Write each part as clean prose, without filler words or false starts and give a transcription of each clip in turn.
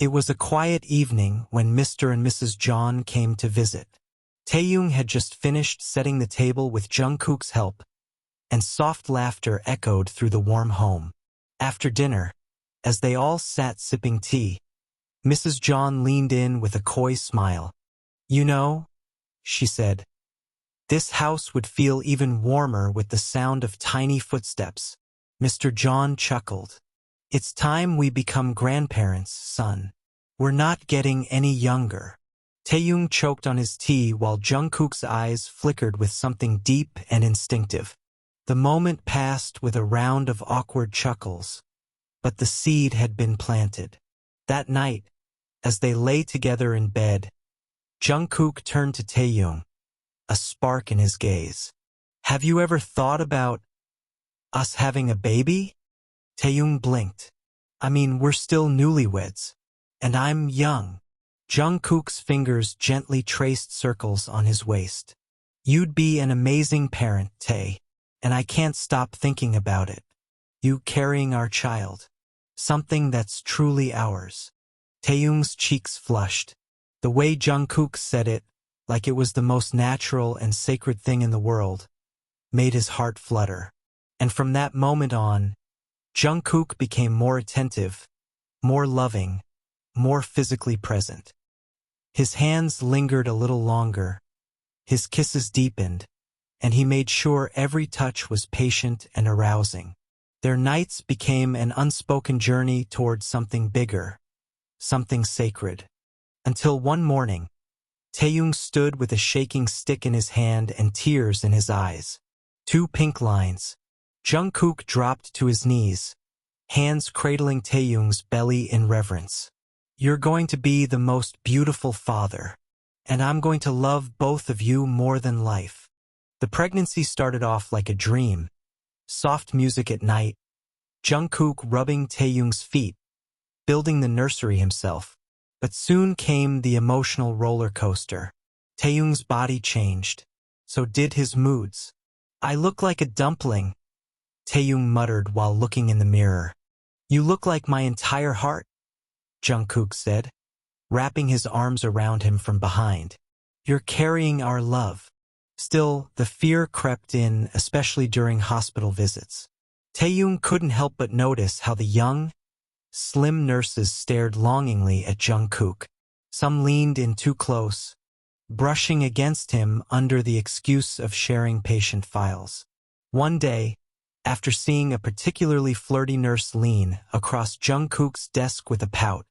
It was a quiet evening when Mr. and Mrs. John came to visit. Taehyung had just finished setting the table with Jungkook's help, and soft laughter echoed through the warm home. After dinner, as they all sat sipping tea, Mrs. John leaned in with a coy smile. "You know," she said, "this house would feel even warmer with the sound of tiny footsteps." Mr. John chuckled. "It's time we become grandparents, son. We're not getting any younger." Taehyung choked on his tea while Jungkook's eyes flickered with something deep and instinctive. The moment passed with a round of awkward chuckles, but the seed had been planted. That night, as they lay together in bed, Jungkook turned to Taehyung, a spark in his gaze. "Have you ever thought about us having a baby?" Taehyung blinked. "I mean, we're still newlyweds, and I'm young." Jungkook's fingers gently traced circles on his waist. "You'd be an amazing parent, Tae, and I can't stop thinking about it. You carrying our child. Something that's truly ours." Taehyung's cheeks flushed. The way Jungkook said it, like it was the most natural and sacred thing in the world, made his heart flutter. And from that moment on, Jungkook became more attentive, more loving, more physically present. His hands lingered a little longer, his kisses deepened, and he made sure every touch was patient and arousing. Their nights became an unspoken journey towards something bigger, something sacred. Until one morning, Taehyung stood with a shaking stick in his hand and tears in his eyes. 2 pink lines. Jungkook dropped to his knees, hands cradling Taehyung's belly in reverence. "You're going to be the most beautiful father, and I'm going to love both of you more than life." The pregnancy started off like a dream. Soft music at night, Jungkook rubbing Taehyung's feet, building the nursery himself. But soon came the emotional roller coaster. Taehyung's body changed. So did his moods. "I look like a dumpling," Taehyung muttered while looking in the mirror. "You look like my entire heart," Jungkook said, wrapping his arms around him from behind. "You're carrying our love." Still, the fear crept in, especially during hospital visits. Taehyung couldn't help but notice how the young, slim nurses stared longingly at Jungkook. Some leaned in too close, brushing against him under the excuse of sharing patient files. One day, after seeing a particularly flirty nurse lean across Jungkook's desk with a pout,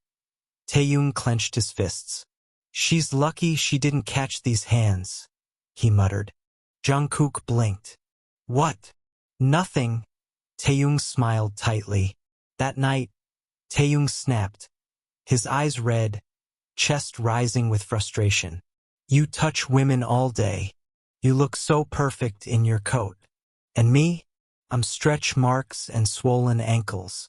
Taehyung clenched his fists. "She's lucky she didn't catch these hands," he muttered. Jungkook blinked. "What?" "Nothing." Taehyung smiled tightly. That night, Taehyung snapped, his eyes red, chest rising with frustration. "You touch women all day. You look so perfect in your coat. And me? I'm stretch marks and swollen ankles.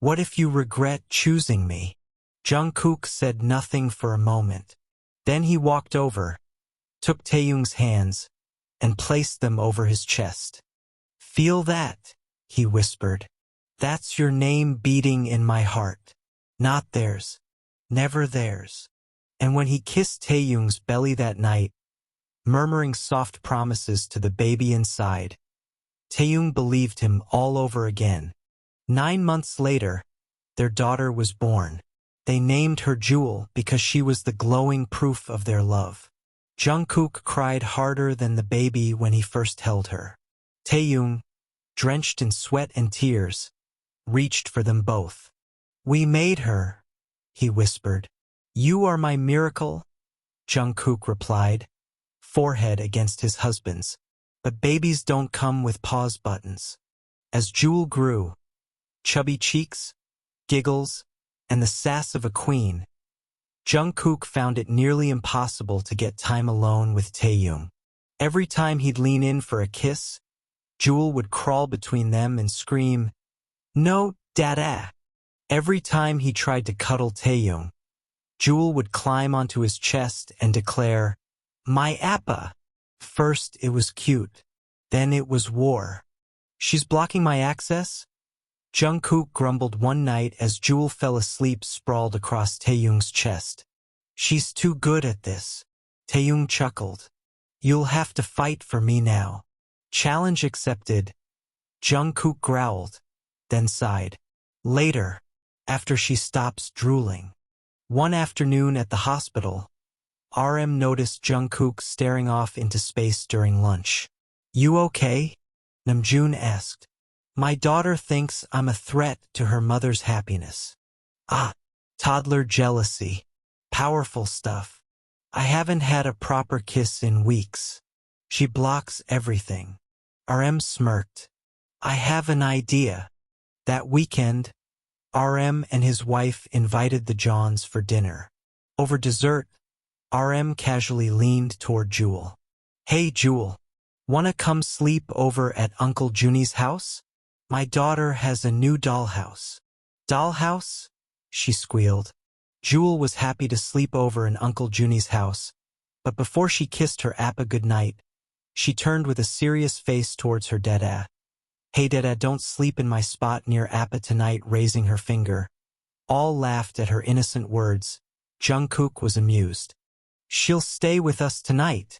What if you regret choosing me?" Jungkook said nothing for a moment. Then he walked over, took Taehyung's hands, and placed them over his chest. "Feel that?" he whispered. "That's your name beating in my heart. Not theirs. Never theirs." And when he kissed Taehyung's belly that night, murmuring soft promises to the baby inside, Taehyung believed him all over again. 9 months later, their daughter was born. They named her Jewel because she was the glowing proof of their love. Jungkook cried harder than the baby when he first held her. Taehyung, drenched in sweat and tears, reached for them both. "We made her," he whispered. "You are my miracle," Jungkook replied, forehead against his husband's. But babies don't come with pause buttons. As Jewel grew, chubby cheeks, giggles, and the sass of a queen, Jungkook found it nearly impossible to get time alone with Taehyung. Every time he'd lean in for a kiss, Jewel would crawl between them and scream, "No, Dada." Every time he tried to cuddle Taehyung, Jewel would climb onto his chest and declare, "My appa." First it was cute, then it was war. "She's blocking my access?" Jungkook grumbled one night as Jewel fell asleep sprawled across Taehyung's chest. She's too good at this. Taehyung chuckled. You'll have to fight for me now. Challenge accepted. Jungkook growled, then sighed. Later, after she stops drooling. One afternoon at the hospital, RM noticed Jungkook staring off into space during lunch. You okay? Namjoon asked. My daughter thinks I'm a threat to her mother's happiness. Ah, toddler jealousy. Powerful stuff. I haven't had a proper kiss in weeks. She blocks everything. RM smirked. I have an idea. That weekend, RM and his wife invited the Johns for dinner. Over dessert, RM casually leaned toward Jewel. Hey Jewel, wanna come sleep over at Uncle Junie's house? My daughter has a new dollhouse. Dollhouse? She squealed. Jewel was happy to sleep over in Uncle Junie's house, but before she kissed her appa goodnight, she turned with a serious face towards her dada. Hey dada, don't sleep in my spot near appa tonight, raising her finger. All laughed at her innocent words. Jungkook was amused. She'll stay with us tonight,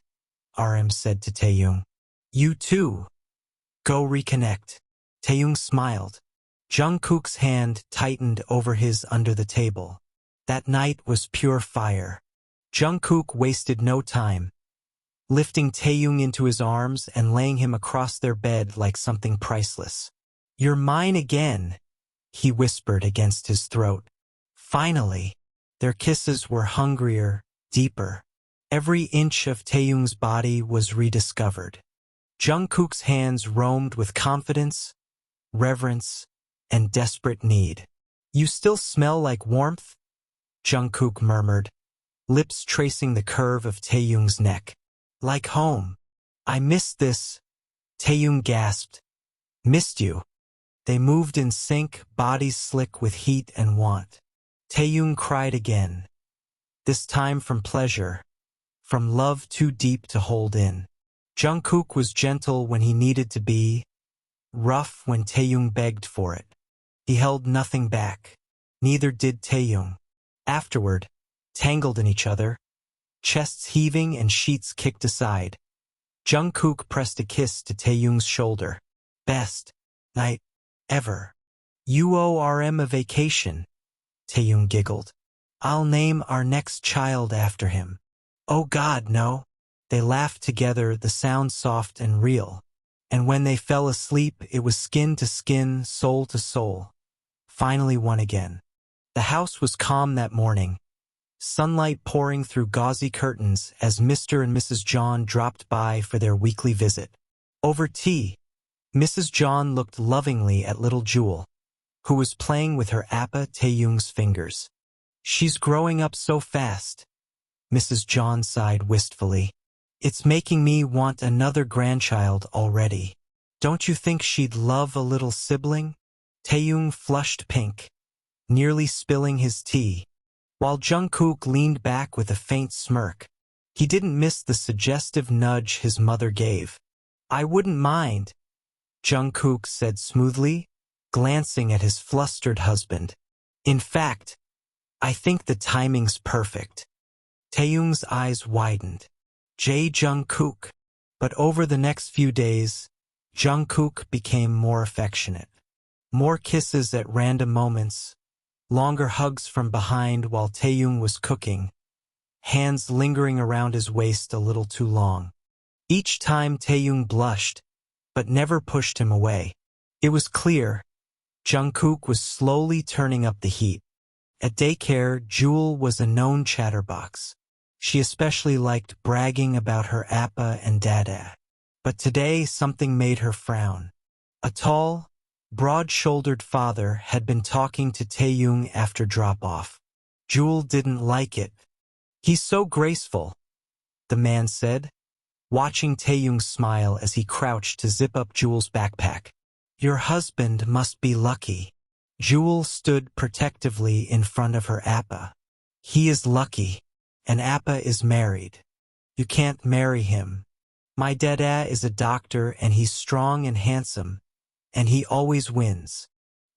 RM said to Taehyung. You too. Go reconnect. Taehyung smiled. Jungkook's hand tightened over his under the table. That night was pure fire. Jungkook wasted no time, lifting Taehyung into his arms and laying him across their bed like something priceless. You're mine again, he whispered against his throat. Finally, their kisses were hungrier, deeper. Every inch of Taehyung's body was rediscovered. Jungkook's hands roamed with confidence, reverence, and desperate need. You still smell like warmth? Jungkook murmured, lips tracing the curve of Taehyung's neck. Like home. I missed this. Taehyung gasped. Missed you. They moved in sync, bodies slick with heat and want. Taehyung cried again. This time from pleasure, from love too deep to hold in. Jungkook was gentle when he needed to be, rough when Taehyung begged for it. He held nothing back. Neither did Taehyung. Afterward, tangled in each other, chests heaving and sheets kicked aside, Jungkook pressed a kiss to Taehyung's shoulder. Best night ever. You owe RM a vacation, Taehyung giggled. I'll name our next child after him. Oh God, no. They laughed together, the sound soft and real. And when they fell asleep, it was skin to skin, soul to soul. Finally one again. The house was calm that morning, sunlight pouring through gauzy curtains as Mr. and Mrs. John dropped by for their weekly visit. Over tea, Mrs. John looked lovingly at little Jewel, who was playing with her appa Taehyung's fingers. She's growing up so fast, Mrs. John sighed wistfully. It's making me want another grandchild already. Don't you think she'd love a little sibling? Taehyung flushed pink, nearly spilling his tea, while Jungkook leaned back with a faint smirk. He didn't miss the suggestive nudge his mother gave. I wouldn't mind, Jungkook said smoothly, glancing at his flustered husband. In fact, I think the timing's perfect. Taehyung's eyes widened. Jungkook. But over the next few days, Jungkook became more affectionate. More kisses at random moments, longer hugs from behind while Taehyung was cooking, hands lingering around his waist a little too long. Each time Taehyung blushed, but never pushed him away. It was clear, Jungkook was slowly turning up the heat. At daycare, Jewel was a known chatterbox. She especially liked bragging about her appa and dada. But today something made her frown. A tall, broad-shouldered father had been talking to Taehyung after drop-off. Jewel didn't like it. He's so graceful, the man said, watching Taehyung smile as he crouched to zip up Jewel's backpack. Your husband must be lucky. Jewel stood protectively in front of her appa. He is lucky, and appa is married. You can't marry him. My dada is a doctor and he's strong and handsome, and he always wins.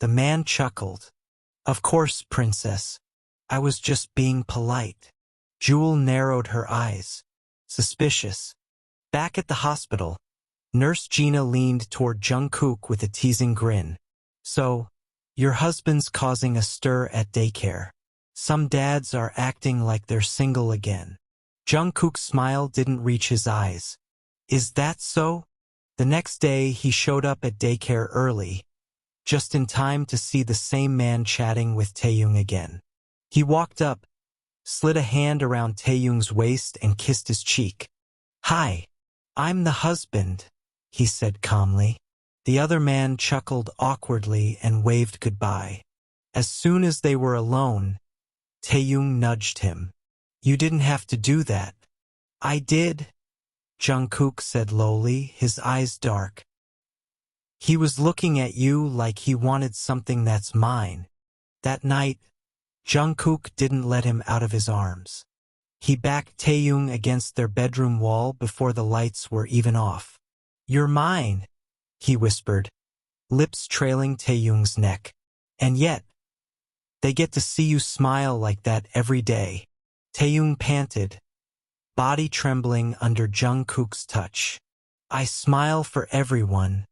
The man chuckled. Of course, princess. I was just being polite. Jewel narrowed her eyes. Suspicious. Back at the hospital, Nurse Gina leaned toward Jungkook with a teasing grin. So, your husband's causing a stir at daycare. Some dads are acting like they're single again. Jungkook's smile didn't reach his eyes. Is that so? The next day he showed up at daycare early, just in time to see the same man chatting with Taehyung again. He walked up, slid a hand around Taehyung's waist and kissed his cheek. Hi, I'm the husband, he said calmly. The other man chuckled awkwardly and waved goodbye. As soon as they were alone, Taehyung nudged him. You didn't have to do that. I did, Jungkook said lowly, his eyes dark. He was looking at you like he wanted something that's mine. That night, Jungkook didn't let him out of his arms. He backed Taehyung against their bedroom wall before the lights were even off. You're mine, he whispered, lips trailing Taehyung's neck. And yet, they get to see you smile like that every day. Taehyung panted, body trembling under Jungkook's touch. I smile for everyone,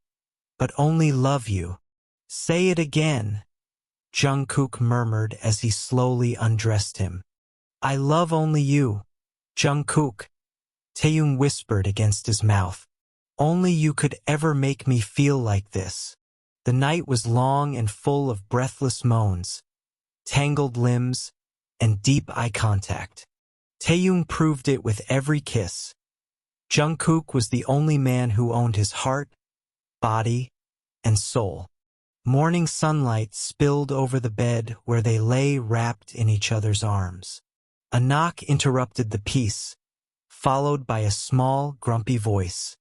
but only love you. Say it again, Jungkook murmured as he slowly undressed him. I love only you, Jungkook, Taehyung whispered against his mouth. Only you could ever make me feel like this. The night was long and full of breathless moans, tangled limbs, and deep eye contact. Taehyung proved it with every kiss. Jungkook was the only man who owned his heart, body, and soul. Morning sunlight spilled over the bed where they lay wrapped in each other's arms. A knock interrupted the peace, followed by a small, grumpy voice.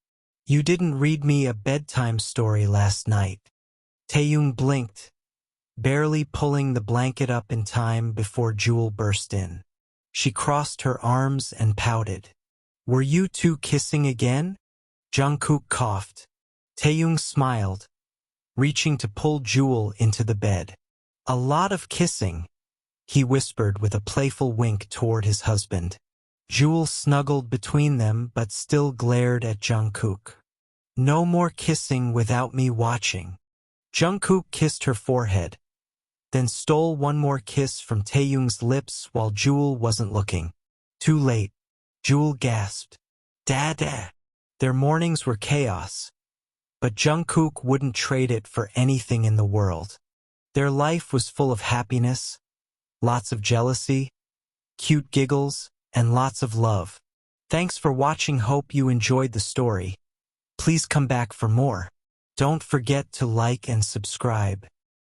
You didn't read me a bedtime story last night. Taehyung blinked, barely pulling the blanket up in time before Jewel burst in. She crossed her arms and pouted. Were you two kissing again? Jungkook coughed. Taehyung smiled, reaching to pull Jewel into the bed. A lot of kissing, he whispered with a playful wink toward his husband. Jewel snuggled between them but still glared at Jungkook. No more kissing without me watching. Jungkook kissed her forehead, then stole one more kiss from Taehyung's lips while Jewel wasn't looking. Too late. Jewel gasped. Dada. Their mornings were chaos, but Jungkook wouldn't trade it for anything in the world. Their life was full of happiness, lots of jealousy, cute giggles, and lots of love. Thanks for watching. Hope you enjoyed the story. Please come back for more. Don't forget to like and subscribe.